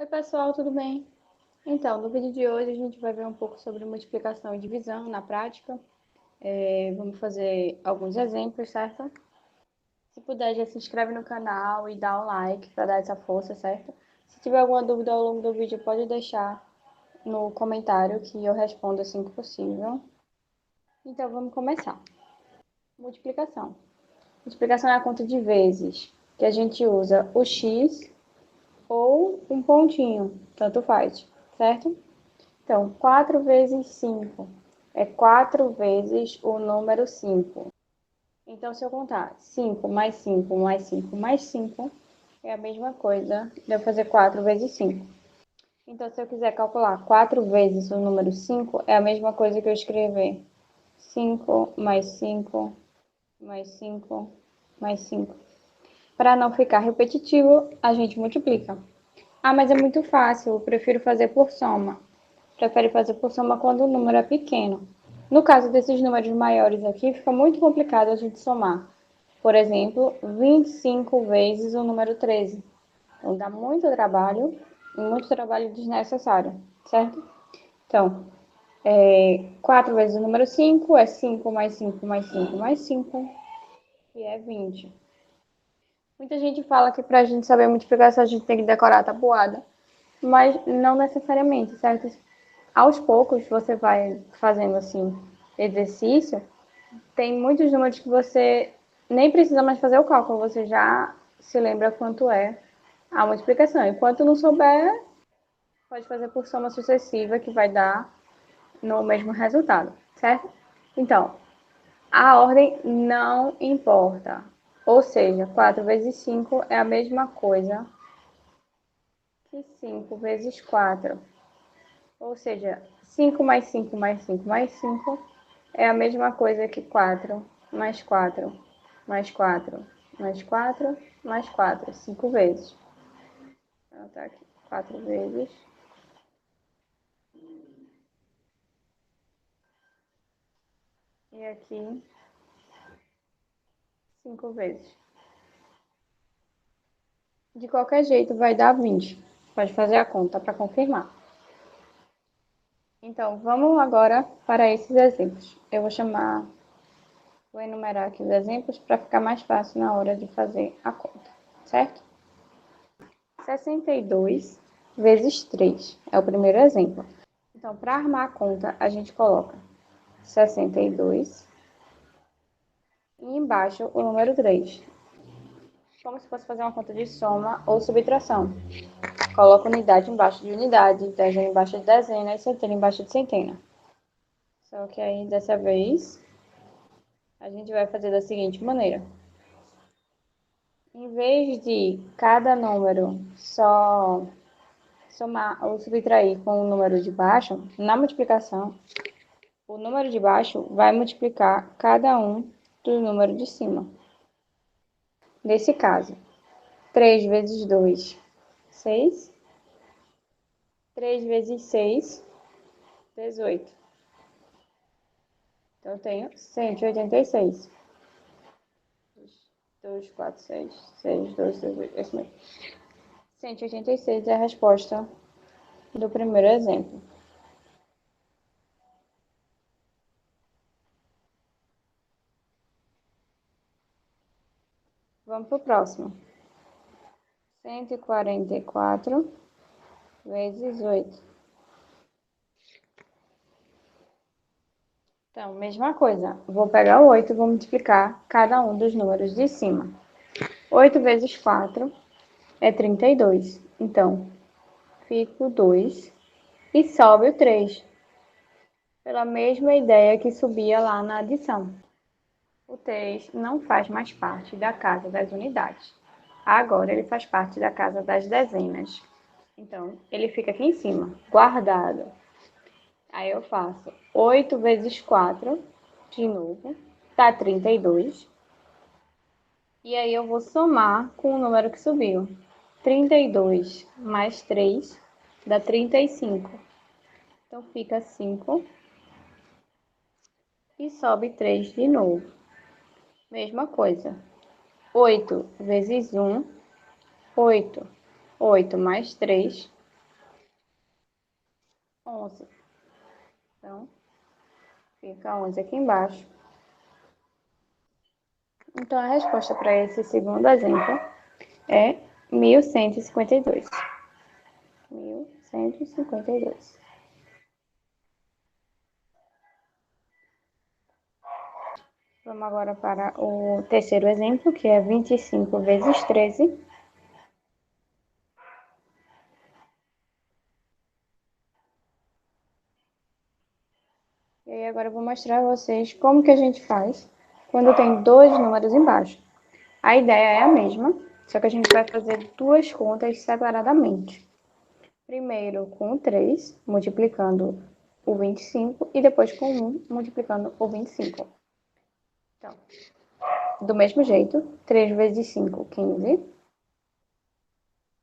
Oi pessoal, tudo bem? Então, no vídeo de hoje a gente vai ver um pouco sobre multiplicação e divisão na prática. Vamos fazer alguns exemplos, certo? Se puder, já se inscreve no canal e dá um like para dar essa força, certo? Se tiver alguma dúvida ao longo do vídeo, pode deixar no comentário que eu respondo assim que possível. Então, vamos começar. Multiplicação. Multiplicação é a conta de vezes, que a gente usa o x ou um pontinho, tanto faz, certo? Então, 4 vezes 5 é 4 vezes o número 5. Então, se eu contar 5 mais 5 mais 5 mais 5, é a mesma coisa de eu fazer 4 vezes 5. Então, se eu quiser calcular 4 vezes o número 5, é a mesma coisa que eu escrever 5 mais 5 mais 5 mais 5. Para não ficar repetitivo, a gente multiplica. Ah, mas é muito fácil, eu prefiro fazer por soma. Prefere fazer por soma quando o número é pequeno. No caso desses números maiores aqui, fica muito complicado a gente somar. Por exemplo, 25 vezes o número 13. Então, dá muito trabalho desnecessário, certo? Então, 4 vezes o número 5 é 5 mais 5 mais 5 mais 5, e é 20. Muita gente fala que para a gente saber multiplicar, a gente tem que decorar a tabuada, mas não necessariamente, certo? Aos poucos você vai fazendo assim exercício, tem muitos números que você nem precisa mais fazer o cálculo, você já se lembra quanto é a multiplicação. Enquanto não souber, pode fazer por soma sucessiva que vai dar no mesmo resultado, certo? Então, a ordem não importa. Ou seja, 4 vezes 5 é a mesma coisa que 5 vezes 4. Ou seja, 5 mais 5 mais 5 mais 5 é a mesma coisa que 4 mais 4 mais 4 mais 4 mais 4, 5 vezes. Vou anotar aqui, 4 vezes. E aqui, 5 vezes. De qualquer jeito, vai dar 20. Pode fazer a conta para confirmar. Então, vamos agora para esses exemplos. Vou enumerar aqui os exemplos para ficar mais fácil na hora de fazer a conta, certo? 62 vezes 3 é o primeiro exemplo. Então, para armar a conta, a gente coloca 62 e embaixo o número 3. Como se fosse fazer uma conta de soma ou subtração. Coloca unidade embaixo de unidade, dezena embaixo de dezena e centena embaixo de centena. Só que aí, dessa vez, a gente vai fazer da seguinte maneira. Em vez de cada número só somar ou subtrair com o número de baixo, na multiplicação, o número de baixo vai multiplicar cada um do número de cima. Nesse caso, 3 vezes 2, 6. 3 vezes 6, 18. Então, eu tenho 186. 2, 4, 6, 6, 2, 18. Esse mesmo. 186 é a resposta do primeiro exemplo. Vamos para o próximo. 144 vezes 8. Então, mesma coisa. Vou pegar o 8 e vou multiplicar cada um dos números de cima. 8 vezes 4 é 32. Então, fica o 2 e sobe o 3. Pela mesma ideia que subia lá na adição. O 3 não faz mais parte da casa das unidades. Agora ele faz parte da casa das dezenas. Então, ele fica aqui em cima, guardado. Aí eu faço 8 vezes 4, de novo, dá 32. E aí eu vou somar com o número que subiu. 32 mais 3 dá 35. Então, fica 5 e sobe 3 de novo. Mesma coisa. 8 vezes 1, 8. 8 mais 3 11. Então, fica 11 aqui embaixo. Então, a resposta para esse segundo exemplo é 1152. 1152. Vamos agora para o terceiro exemplo, que é 25 vezes 13. E aí agora eu vou mostrar a vocês como que a gente faz quando tem dois números embaixo. A ideia é a mesma, só que a gente vai fazer duas contas separadamente. Primeiro com o 3, multiplicando o 25, e depois com o 1, multiplicando o 25. Então, do mesmo jeito, 3 vezes 5, 15.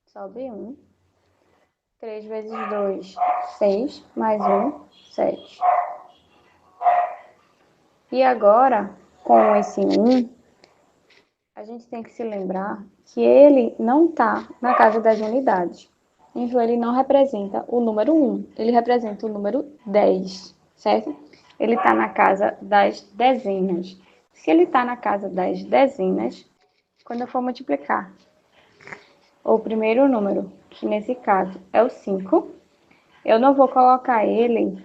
Sobe 1. 3 vezes 2, 6. Mais 1, 7. E agora, com esse 1, a gente tem que se lembrar que ele não está na casa das unidades. Então, ele não representa o número 1, ele representa o número 10, certo? Ele está na casa das dezenas. Se ele está na casa das dezenas, quando eu for multiplicar o primeiro número, que nesse caso é o 5, eu não vou colocar ele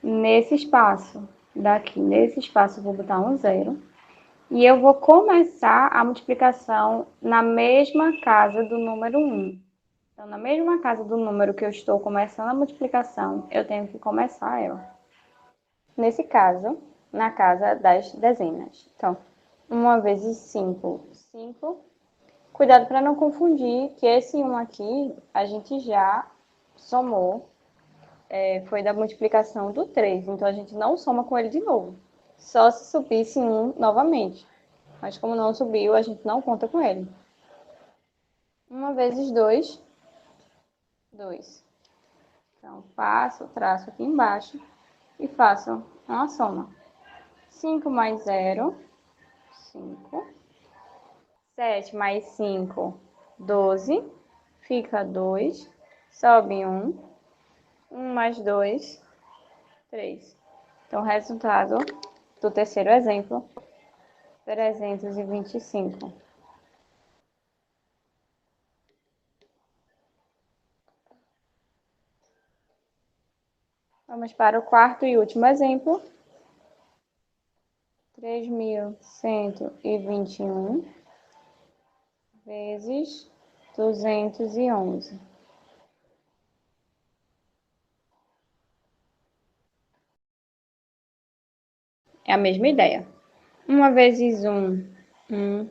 nesse espaço daqui. Nesse espaço eu vou botar um 0. E eu vou começar a multiplicação na mesma casa do número 1. Então, na mesma casa do número que eu estou começando a multiplicação, eu tenho que começar ela. Nesse caso, na casa das dezenas. Então, 1 vezes 5, 5. Cuidado para não confundir que esse 1 aqui a gente já somou, foi da multiplicação do 3. Então, a gente não soma com ele de novo. Só se subisse 1 novamente. Mas como não subiu, a gente não conta com ele. 1 vezes 2, 2. Então, passo, traço aqui embaixo e faço uma soma. 5 mais 0, 5. 7 mais 5, 12. Fica 2. Sobe 1. 1 mais 2, 3. Então, o resultado do terceiro exemplo, 325. Vamos para o quarto e último exemplo. 3.121 vezes 211. É a mesma ideia. 1 vezes 1, 1.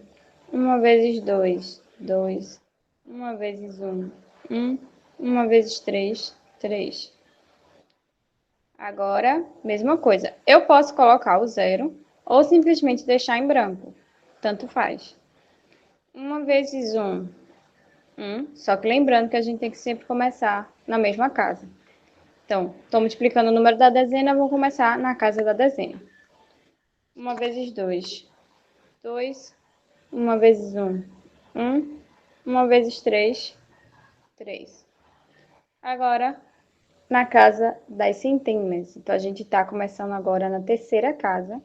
1 vezes 2, 2. 1 vezes 1, 1. 1 vezes 3, 3. Agora, mesma coisa. Eu posso colocar o 0 ou simplesmente deixar em branco. Tanto faz. 1 vezes 1, 1. Só que lembrando que a gente tem que sempre começar na mesma casa. Então, estou multiplicando o número da dezena, vou começar na casa da dezena. 1 vezes 2, 2. 1 vezes 1, 1. 1 vezes 3, 3. Agora, na casa das centenas. Então, a gente está começando agora na terceira casa,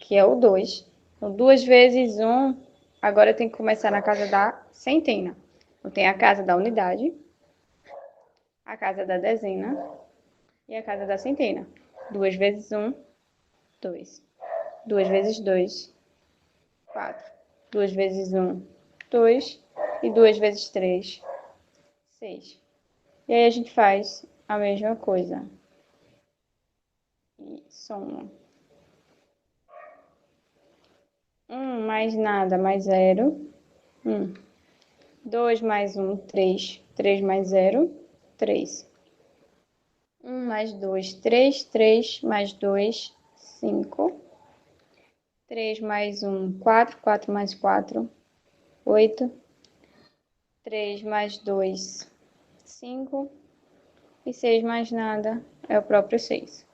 que é o 2. Então, 2 vezes 1, agora eu tenho que começar na casa da centena. Eu tenho a casa da unidade, a casa da dezena e a casa da centena. 2 vezes 1, 2. 2 vezes 2, 4. 2 vezes 1, 2. E 2 vezes 3, 6. E aí a gente faz a mesma coisa. E soma. 1 mais nada, mais 0. 1. 2 mais 1, 3. 3 mais 0, 3. 1 mais 2, 3. 3 mais 2, 5. 3 mais 1, 4. 4 mais 4, 8. 3 mais 2, 5. E 6 mais nada é o próprio 6.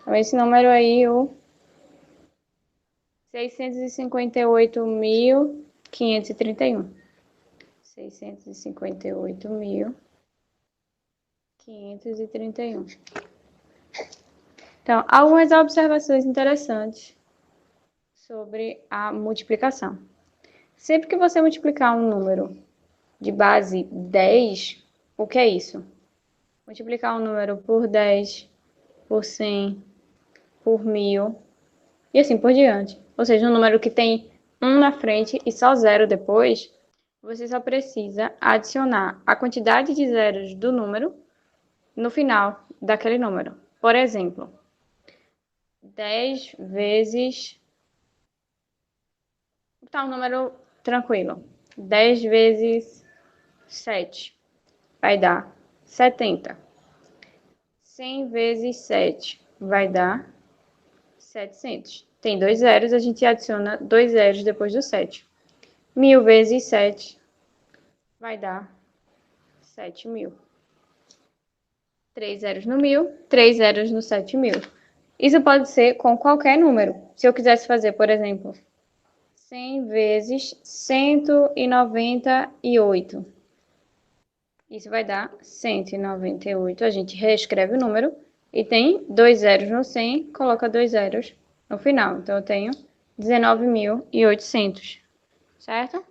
Então, esse número aí, o 658.531. 658.531. 531. Então, algumas observações interessantes sobre a multiplicação. Sempre que você multiplicar um número de base 10, o que é isso? Multiplicar um número por 10, por 100, por 1000 e assim por diante. Ou seja, um número que tem 1 na frente e só 0 depois, você só precisa adicionar a quantidade de zeros do número no final daquele número. Por exemplo, 10 vezes... Tá um número tranquilo. 10 vezes 7 vai dar 70. 100 vezes 7 vai dar 700. Tem 2 zeros, a gente adiciona 2 zeros depois do 7. 1000 vezes 7 vai dar 7.000. 3 zeros no 1000, 3 zeros no 7.000. Isso pode ser com qualquer número. Se eu quisesse fazer, por exemplo, 100 vezes 198. Isso vai dar 198. A gente reescreve o número e tem 2 zeros no 100, coloca 2 zeros no final. Então, eu tenho 19.800, certo?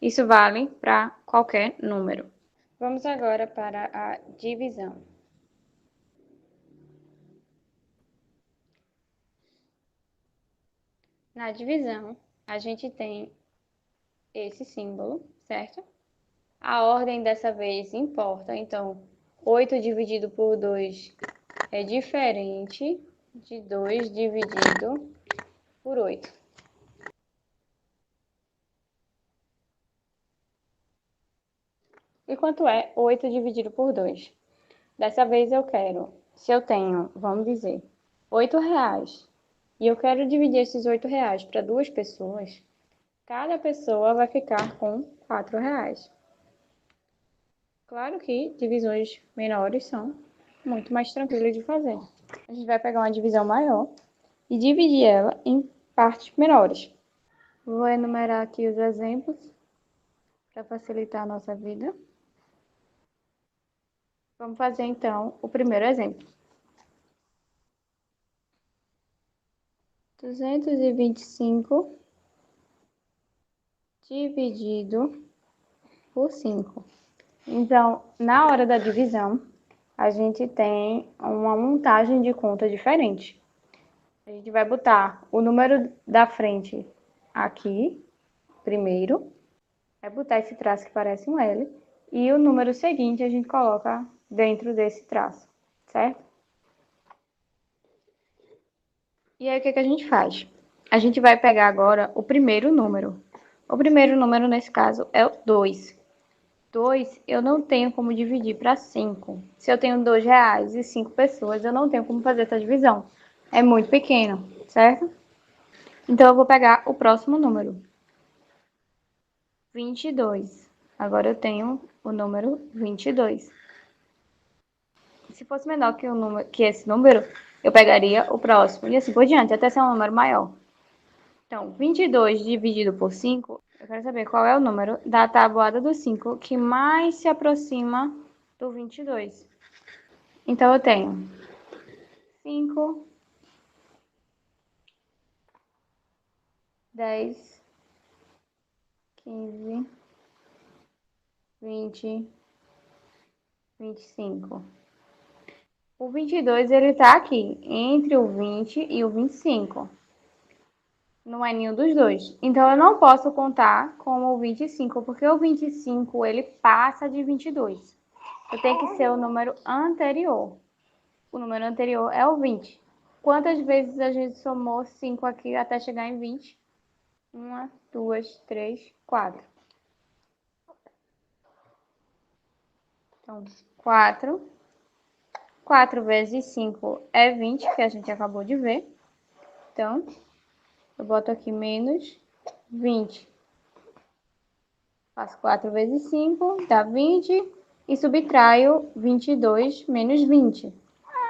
Isso vale para qualquer número. Vamos agora para a divisão. Na divisão, a gente tem esse símbolo, certo? A ordem dessa vez importa, então 8 dividido por 2 é diferente de 2 dividido por 8. E quanto é 8 dividido por 2? Dessa vez eu quero, se eu tenho, vamos dizer, R$8, e eu quero dividir esses R$8 para 2 pessoas, cada pessoa vai ficar com R$4. Claro que divisões menores são muito mais tranquilas de fazer. A gente vai pegar uma divisão maior e dividir ela em partes menores. Vou enumerar aqui os exemplos para facilitar a nossa vida. Vamos fazer então o primeiro exemplo. 225 dividido por 5. Então, na hora da divisão, a gente tem uma montagem de conta diferente. A gente vai botar o número da frente aqui, primeiro. Vai botar esse traço que parece um L. E o número seguinte a gente coloca dentro desse traço, certo? E aí, o que a gente faz? A gente vai pegar agora o primeiro número. O primeiro número, nesse caso, é o 2. 2 eu não tenho como dividir para 5. Se eu tenho R$2 e 5 pessoas, eu não tenho como fazer essa divisão. É muito pequeno, certo? Então, eu vou pegar o próximo número. 22. Agora eu tenho o número 22. Se fosse menor que esse número, eu pegaria o próximo. E assim por diante, até ser um número maior. Então, 22 dividido por 5, eu quero saber qual é o número da tabuada do 5 que mais se aproxima do 22. Então, eu tenho 5, 10, 15, 20, 25. O 22, ele tá aqui, entre o 20 e o 25. Não é nenhum dos dois. Então, eu não posso contar com o 25, porque o 25, ele passa de 22. Eu tenho que ser o número anterior. O número anterior é o 20. Quantas vezes a gente somou 5 aqui até chegar em 20? 1, 2, 3, 4. Então, 4. 4 vezes 5 é 20, que a gente acabou de ver. Então, eu boto aqui menos 20. Faço 4 vezes 5, dá 20. E subtraio 22 menos 20.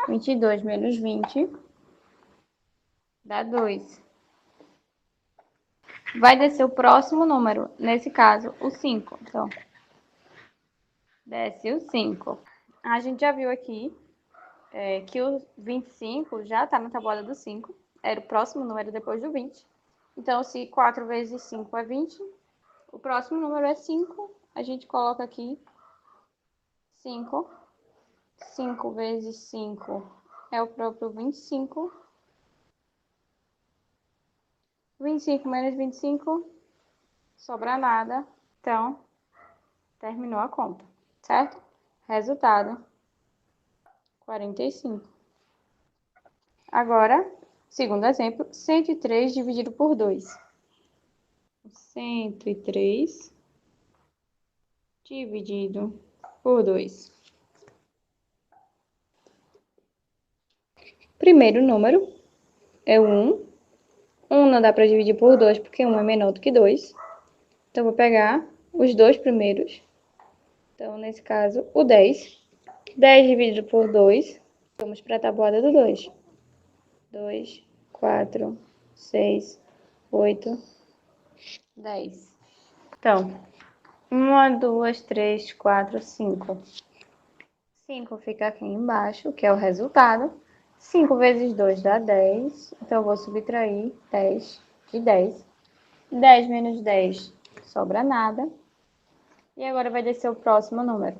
22 menos 20 dá 2. Vai descer o próximo número, nesse caso, o 5. Então, desce o 5. A gente já viu aqui que o 25 já está na tabuada do 5. Era o próximo número depois do 20. Então, se 4 vezes 5 é 20, o próximo número é 5. A gente coloca aqui 5. 5 vezes 5 é o próprio 25. 25 menos 25, sobra nada. Então, terminou a conta, certo? Resultado, 45. Agora, segundo exemplo, 103 dividido por 2. 103 dividido por 2. Primeiro número é o 1. 1 não dá para dividir por 2 porque 1 é menor do que 2. Então, vou pegar os dois primeiros. Então, nesse caso, o 10. 10 dividido por 2. Vamos para a tabuada do 2. 2, 4, 6, 8, 10. Então, 1, 2, 3, 4, 5. 5 fica aqui embaixo, que é o resultado. 5 vezes 2 dá 10. Então, eu vou subtrair 10 de 10. 10 menos 10 sobra nada. E agora vai descer o próximo número.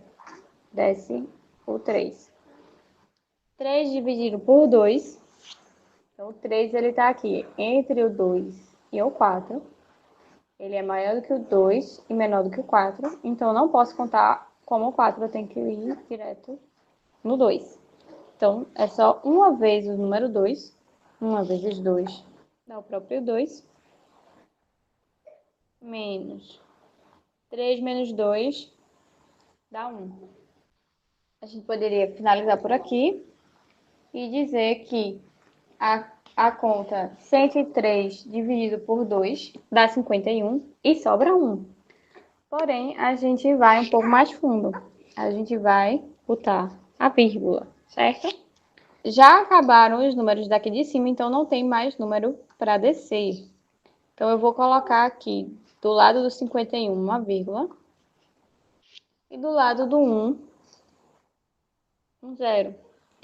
Desce o 3. 3 dividido por 2. Então, o 3 ele está aqui entre o 2 e o 4. Ele é maior do que o 2 e menor do que o 4. Então, eu não posso contar como o 4. Eu tenho que ir direto no 2. Então, é só uma vez o número 2. 1 vezes 2 dá o próprio 2. Menos 3 menos 2 dá 1. A gente poderia finalizar por aqui e dizer que a conta 103 dividido por 2 dá 51 e sobra 1. Porém, a gente vai um pouco mais fundo. A gente vai botar a vírgula, certo? Já acabaram os números daqui de cima, então não tem mais número para descer. Então, eu vou colocar aqui do lado do 51 uma vírgula e do lado do 1 um zero.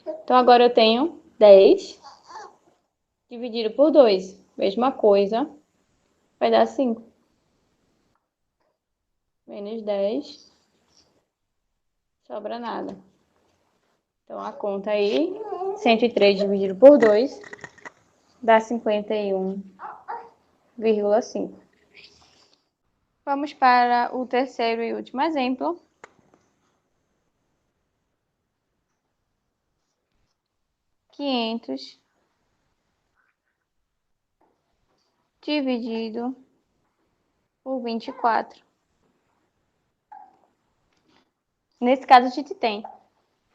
Então, agora eu tenho 10 dividido por 2. Mesma coisa, vai dar 5. Menos 10, sobra nada. Então, a conta aí, 103 dividido por 2, dá 51,5. Vamos para o terceiro e último exemplo. 500 dividido por 24. Nesse caso, a gente tem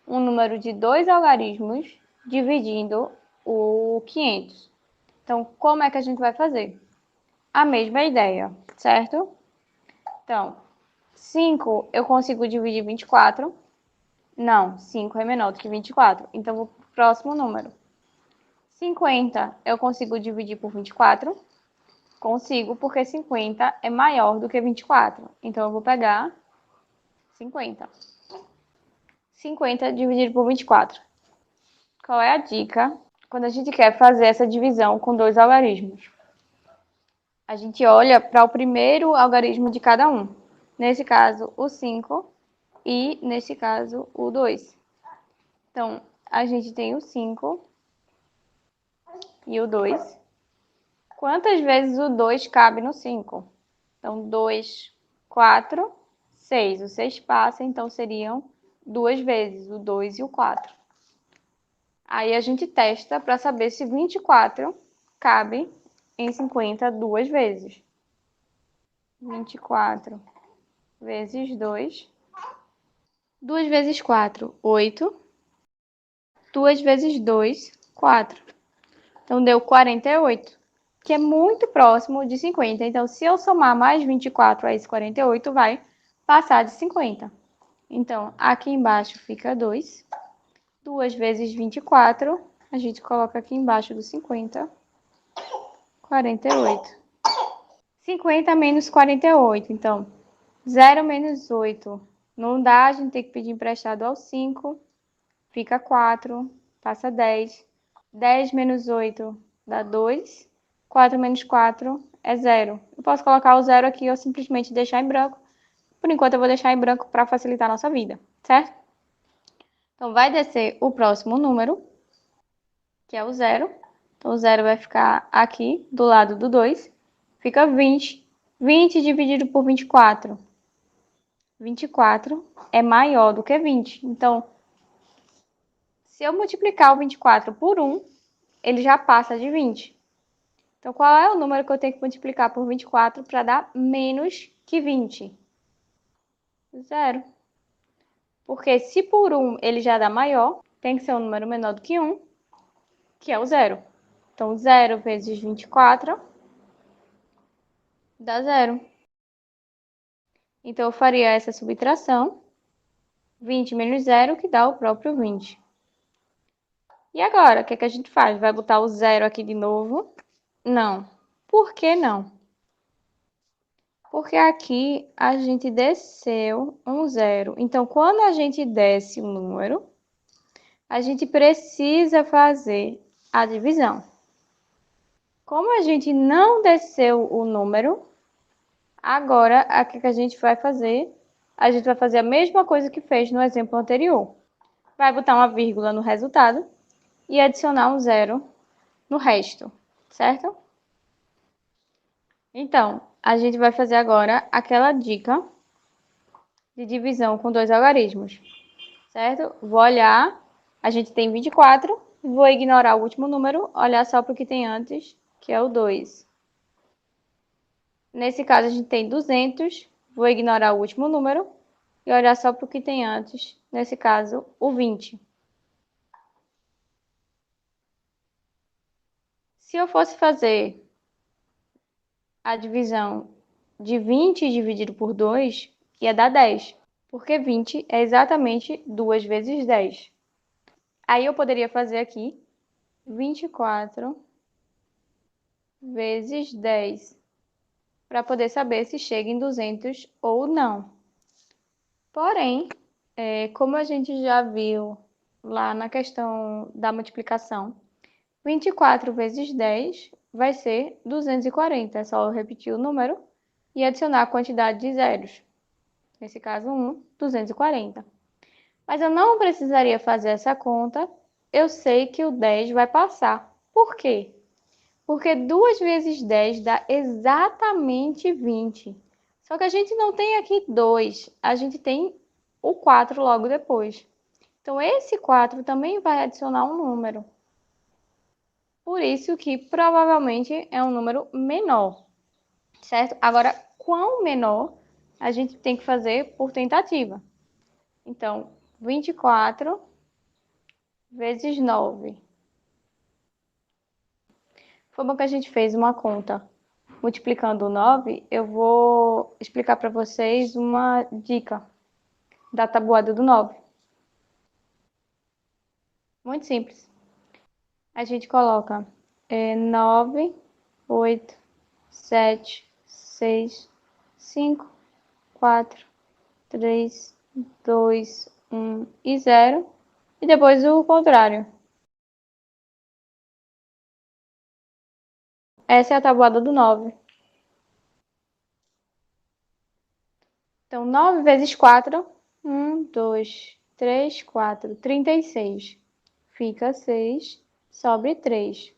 um número de 2 algarismos dividindo o 500. Então, como é que a gente vai fazer? A mesma ideia, certo? Então, 5 eu consigo dividir 24. Não, 5 é menor do que 24. Então, vou para o próximo número. 50 eu consigo dividir por 24? Consigo, porque 50 é maior do que 24. Então, eu vou pegar 50. 50 dividido por 24. Qual é a dica quando a gente quer fazer essa divisão com dois algarismos? A gente olha para o primeiro algarismo de cada um. Nesse caso, o 5 e, nesse caso, o 2. Então, a gente tem o 5 e o 2. Quantas vezes o 2 cabe no 5? Então, 2, 4, 6. O 6 passa, então seriam 2 vezes, o 2 e o 4. Aí a gente testa para saber se 24 cabe em 50 duas vezes. 24 vezes 2. 2 vezes 4, 8. 2 vezes 2, 4. Então, deu 48, que é muito próximo de 50. Então, se eu somar mais 24 a esse 48, vai passar de 50. Então, aqui embaixo fica 2. 2 vezes 24, a gente coloca aqui embaixo do 50, 48. 50 menos 48, então, 0 menos 8 Não dá, a gente tem que pedir emprestado ao 5, fica 4, passa 10. 10 menos 8 dá 2. 4 menos 4 é 0. Eu posso colocar o 0 aqui ou simplesmente deixar em branco. Por enquanto eu vou deixar em branco para facilitar a nossa vida, certo? Então vai descer o próximo número, que é o 0. Então o 0 vai ficar aqui do lado do 2. Fica 20. 20 dividido por 24. 24 é maior do que 20. Então, se eu multiplicar o 24 por 1, ele já passa de 20. Então, qual é o número que eu tenho que multiplicar por 24 para dar menos que 20? Zero. Porque se por 1 ele já dá maior, tem que ser um número menor do que 1, que é o zero. Então, 0 vezes 24 dá zero. Então, eu faria essa subtração. 20 menos 0, que dá o próprio 20. E agora, o que é que a gente faz? Vai botar o zero aqui de novo? Não. Por que não? Porque aqui a gente desceu um zero. Então, quando a gente desce um número, a gente precisa fazer a divisão. Como a gente não desceu o número, agora o que a gente vai fazer? A gente vai fazer a mesma coisa que fez no exemplo anterior. Vai botar uma vírgula no resultado e adicionar um zero no resto, certo? Então, a gente vai fazer agora aquela dica de divisão com dois algarismos, certo? Vou olhar, a gente tem 24, vou ignorar o último número, olhar só para o que tem antes, que é o 2. Nesse caso, a gente tem 200, vou ignorar o último número e olhar só para o que tem antes, nesse caso, o 20. Se eu fosse fazer a divisão de 20 dividido por 2, ia dar 10, porque 20 é exatamente 2 vezes 10. Aí eu poderia fazer aqui 24 vezes 10, para poder saber se chega em 200 ou não. Porém, como a gente já viu lá na questão da multiplicação, 24 vezes 10 vai ser 240. É só eu repetir o número e adicionar a quantidade de zeros. Nesse caso, 1, 240. Mas eu não precisaria fazer essa conta. Eu sei que o 10 vai passar. Por quê? Porque 2 vezes 10 dá exatamente 20. Só que a gente não tem aqui 2, a gente tem o 4 logo depois. Então, esse 4 também vai adicionar um número. Por isso que provavelmente é um número menor, certo? Agora, quão menor a gente tem que fazer por tentativa. Então, 24 vezes 9. Foi bom que a gente fez uma conta multiplicando o 9. Eu vou explicar para vocês uma dica da tabuada do 9. Muito simples. A gente coloca 9, 8, 7, 6, 5, 4, 3, 2, 1 e 0. E depois o contrário. Essa é a tabuada do 9. Então, 9 vezes 4, 1, 2, 3, 4, 36. Fica 6, sobre 3.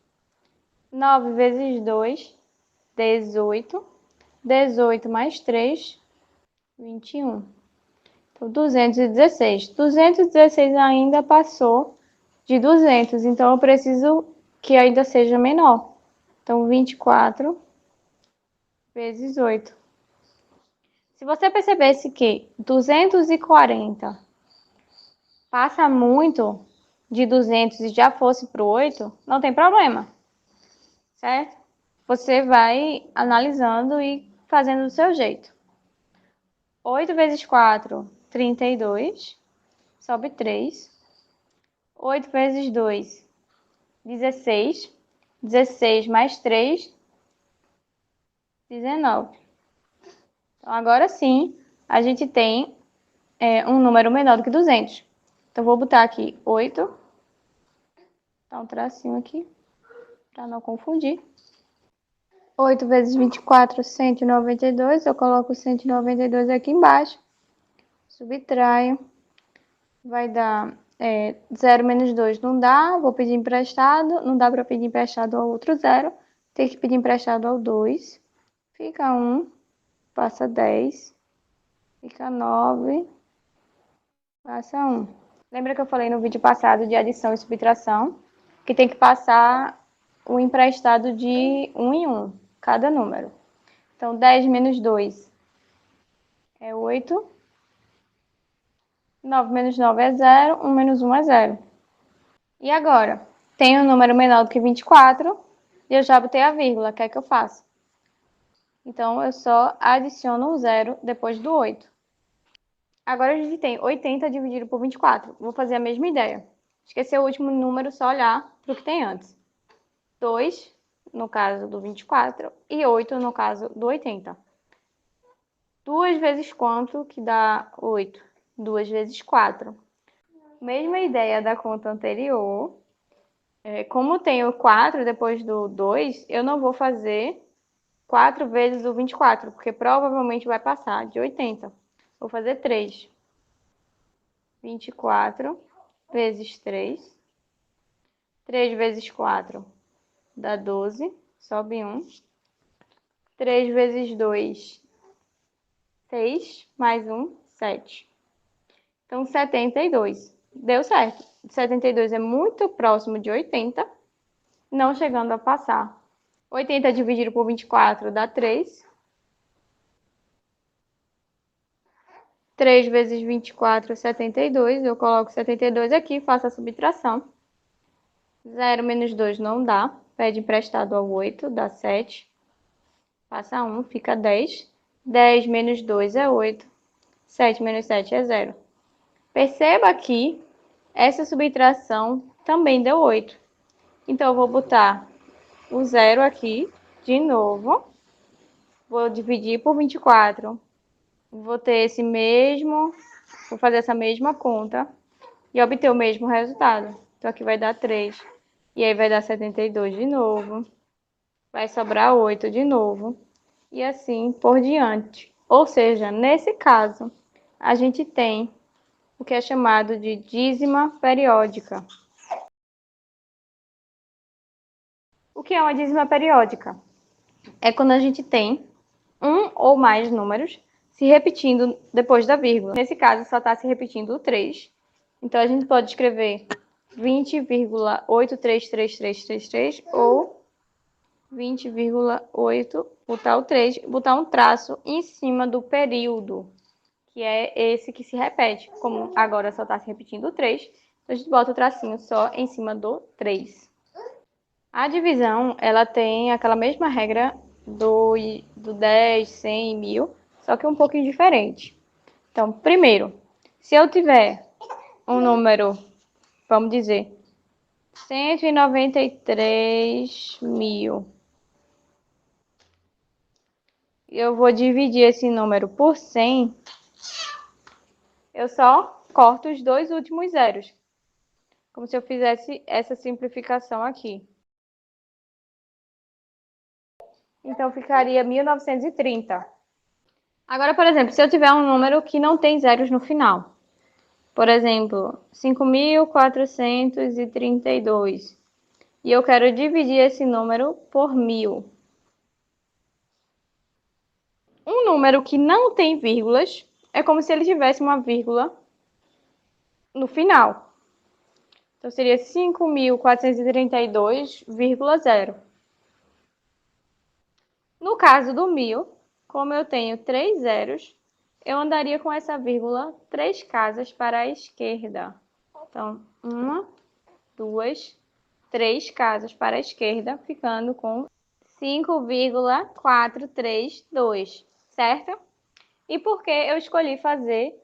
9 vezes 2, 18. 18 mais 3, 21. Então, 216. 216 ainda passou de 200, então eu preciso que ainda seja menor. Então, 24 vezes 8. Se você percebesse que 240 passa muito de 200 e já fosse para o 8, não tem problema, certo? Você vai analisando e fazendo do seu jeito. 8 vezes 4, 32, sobe 3. 8 vezes 2, 16. 16 mais 3, 19. Então, agora sim, a gente tem um número menor do que 200. Então, vou botar aqui 8. Dá um tracinho aqui, para não confundir. 8 vezes 24, 192. Eu coloco 192 aqui embaixo. Subtraio. Vai dar 0 menos 2 não dá. Vou pedir emprestado. Não dá para pedir emprestado ao outro 0. Tem que pedir emprestado ao 2. Fica 1. Passa 10. Fica 9. Passa 1. Lembra que eu falei no vídeo passado de adição e subtração? Que tem que passar o emprestado de 1 em 1, cada número. Então, 10 menos 2 é 8. 9 menos 9 é 0. 1 menos 1 é 0. E agora? Tem um número menor do que 24 e eu já botei a vírgula. O que é que eu faço? Então, eu só adiciono o 0 depois do 8. Agora a gente tem 80 dividido por 24. Vou fazer a mesma ideia. Esquecer o último número, só olhar para o que tem antes. 2, no caso do 24, e 8 no caso do 80. 2 vezes quanto que dá 8? 2 vezes 4. Mesma ideia da conta anterior. Como tem o 4 depois do 2, eu não vou fazer 4 vezes o 24, porque provavelmente vai passar de 80. Vou fazer 3. 24 vezes 3. 3 vezes 4 dá 12, sobe 1. 3 vezes 2, 6, mais 1, 7. Então, 72. Deu certo. 72 é muito próximo de 80, não chegando a passar. 80 dividido por 24 dá 3. 3 vezes 24, 72. Eu coloco 72 aqui, faço a subtração. 0 menos 2 não dá. Pede emprestado ao 8, dá 7. Passa 1, fica 10. 10 menos 2 é 8. 7 menos 7 é 0. Perceba que essa subtração também deu 8. Então, eu vou botar o 0 aqui de novo. Vou dividir por 24. Vou ter esse mesmo... Vou fazer essa mesma conta e obter o mesmo resultado. Então, aqui vai dar 3. E aí vai dar 72 de novo. Vai sobrar 8 de novo. E assim por diante. Ou seja, nesse caso, a gente tem o que é chamado de dízima periódica. O que é uma dízima periódica? É quando a gente tem um ou mais números se repetindo depois da vírgula. Nesse caso, só está se repetindo o 3. Então, a gente pode escrever 20,833333 ou 20,8, botar o 3, botar um traço em cima do período, que é esse que se repete. Como agora só está se repetindo o 3, então a gente bota o tracinho só em cima do 3. A divisão, ela tem aquela mesma regra do 10, 100 e 1000, só que um pouquinho diferente. Então, primeiro, se eu tiver um número, vamos dizer, 193 mil, eu vou dividir esse número por 100, eu só corto os dois últimos zeros, como se eu fizesse essa simplificação aqui. Então, ficaria 1930. Agora, por exemplo, se eu tiver um número que não tem zeros no final, por exemplo, 5.432, e eu quero dividir esse número por 1000. Um número que não tem vírgulas é como se ele tivesse uma vírgula no final. Então, seria 5.432,0. No caso do 1000, como eu tenho 3 zeros, eu andaria com essa vírgula 3 casas para a esquerda. Então, 1, 2, 3 casas para a esquerda, ficando com 5,432, certo? E por que eu escolhi fazer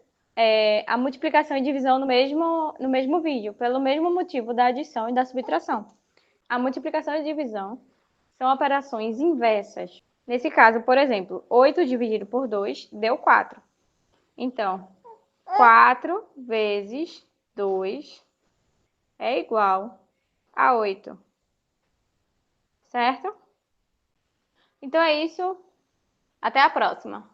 a multiplicação e divisão no mesmo vídeo? Pelo mesmo motivo da adição e da subtração. A multiplicação e divisão são operações inversas. Nesse caso, por exemplo, 8 dividido por 2 deu 4. Então, 4 vezes 2 é igual a 8. Certo? Então é isso. Até a próxima.